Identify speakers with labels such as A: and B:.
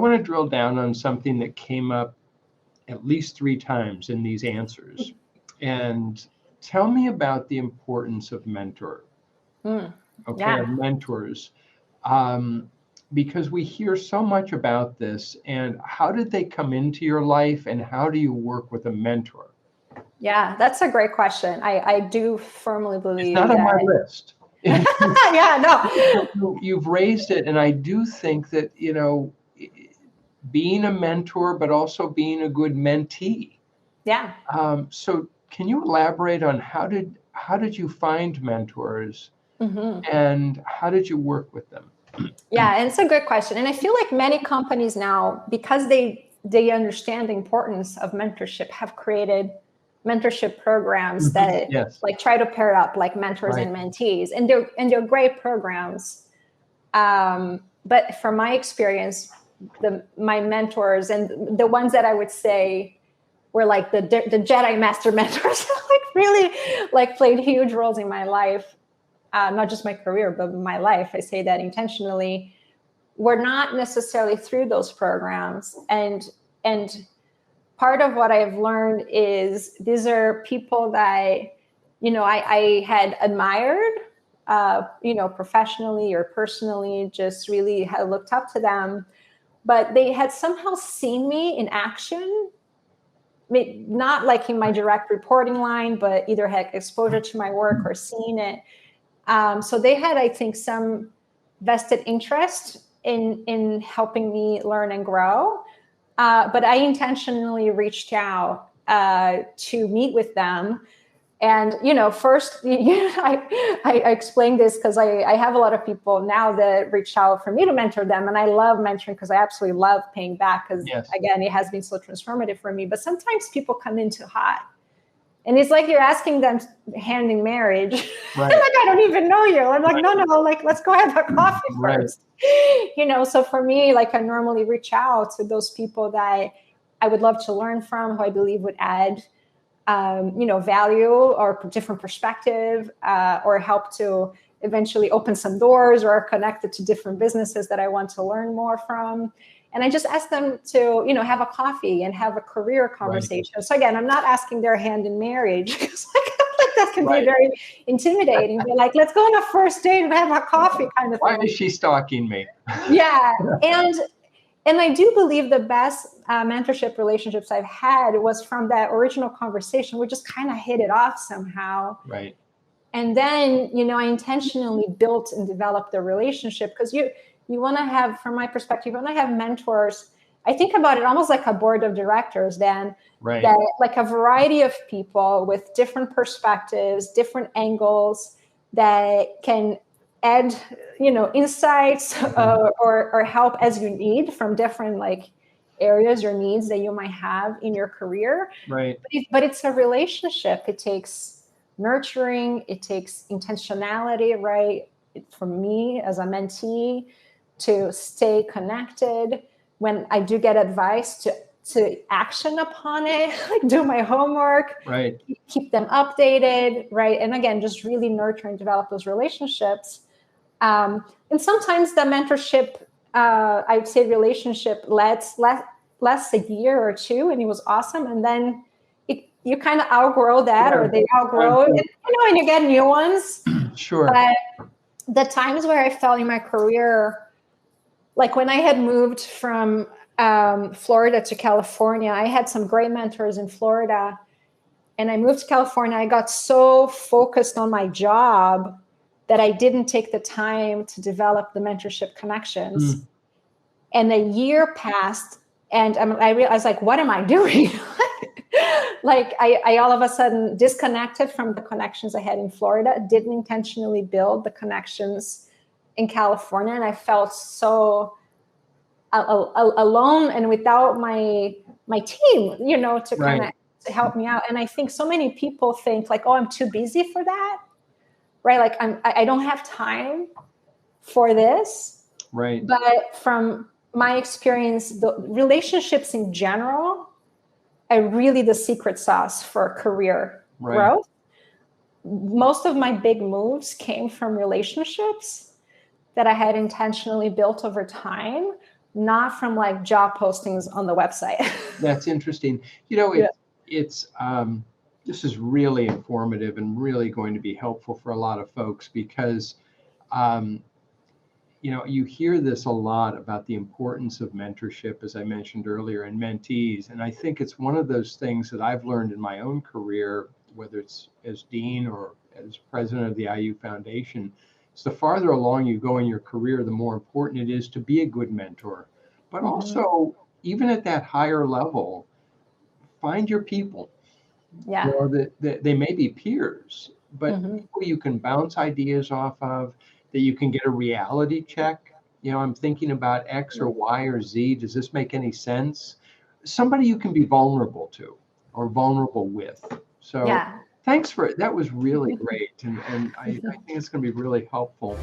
A: want to drill down on something that came up at least 3 times in these answers. And tell me about the importance of mentor. Of mentors. Because we hear so much about this, and how did they come into your life, and how do you work with a mentor?
B: Yeah, that's a great question. I do firmly believe
A: it's not on my list.
B: Yeah,
A: no. You've raised it, and I do think that, being a mentor, but also being a good mentee.
B: Yeah.
A: So can you elaborate on how did you find mentors, and how did you work with them?
B: Yeah, and it's a good question. And I feel like many companies now, because they understand the importance of mentorship, have created mentorship programs that like try to pair up like mentors and mentees, and they're great programs. But from my experience, my mentors and the ones that I would say were like the Jedi Master mentors, like really like played huge roles in my life, not just my career, but my life. I say that intentionally. We're not necessarily through those programs, and part of what I've learned is these are people that, I had admired, professionally or personally, just really had looked up to them, but they had somehow seen me in action, not like in my direct reporting line, but either had exposure to my work or seen it. So they had, I think, some vested interest in helping me learn and grow. But I intentionally reached out to meet with them. And, first, I explained this because I have a lot of people now that reach out for me to mentor them. And I love mentoring because I absolutely love paying back because, again, it has been so transformative for me. But sometimes people come in too hot. And it's like you're asking them hand in marriage. Right. Like, I don't even know you. I'm like, no, like, let's go have a coffee first. So for me, like, I normally reach out to those people that I would love to learn from, who I believe would add, value or different perspective, or help to eventually open some doors or are connected to different businesses that I want to learn more from. And I just ask them to, have a coffee and have a career conversation. Right. So again, I'm not asking their hand in marriage because that can be very intimidating. But like, let's go on a first date and have a coffee kind of thing.
A: Why is she stalking me?
B: Yeah. And I do believe the best mentorship relationships I've had was from that original conversation. We just kind of hit it off somehow.
A: Right.
B: And then, I intentionally built and developed the relationship because you want to have, from my perspective, you want to have mentors. I think about it almost like a board of directors, Dan, that like a variety of people with different perspectives, different angles that can add, insights or help as you need from different like areas or needs that you might have in your career.
A: Right.
B: But it's a relationship. It takes nurturing. It takes intentionality, right? For me as a mentee, to stay connected. When I do get advice, to action upon it, like do my homework,
A: right?
B: Keep them updated, right? And again, just really nurture and develop those relationships. And sometimes the mentorship, I'd say relationship lasts a year or two, and it was awesome. And then you kind of outgrow that, or they outgrow it, and you get new ones.
A: Sure.
B: But the times where I felt in my career, like when I had moved from Florida to California, I had some great mentors in Florida. And I moved to California. I got so focused on my job that I didn't take the time to develop the mentorship connections. And a year passed, and I realized, like, what am I doing? Like, I all of a sudden disconnected from the connections I had in Florida, didn't intentionally build the connections in California, and I felt so alone and without my team, to kind of to help me out. And I think so many people think like, oh, I'm too busy for that, right? Like I don't have time for this,
A: right?
B: But from my experience, the relationships in general are really the secret sauce for career growth. Most of my big moves came from relationships that I had intentionally built over time, not from like job postings on the website.
A: That's interesting. It's this is really informative and really going to be helpful for a lot of folks because you hear this a lot about the importance of mentorship, as I mentioned earlier, and mentees. And I think it's one of those things that I've learned in my own career, whether it's as dean or as president of the IU Foundation. It's the farther along you go in your career, the more important it is to be a good mentor. But also, even at that higher level, find your people.
B: Yeah.
A: That they may be peers, but people you can bounce ideas off of, that you can get a reality check. I'm thinking about X or Y or Z. Does this make any sense? Somebody you can be vulnerable to or vulnerable with. So thanks that was really great. And I think it's going to be really helpful.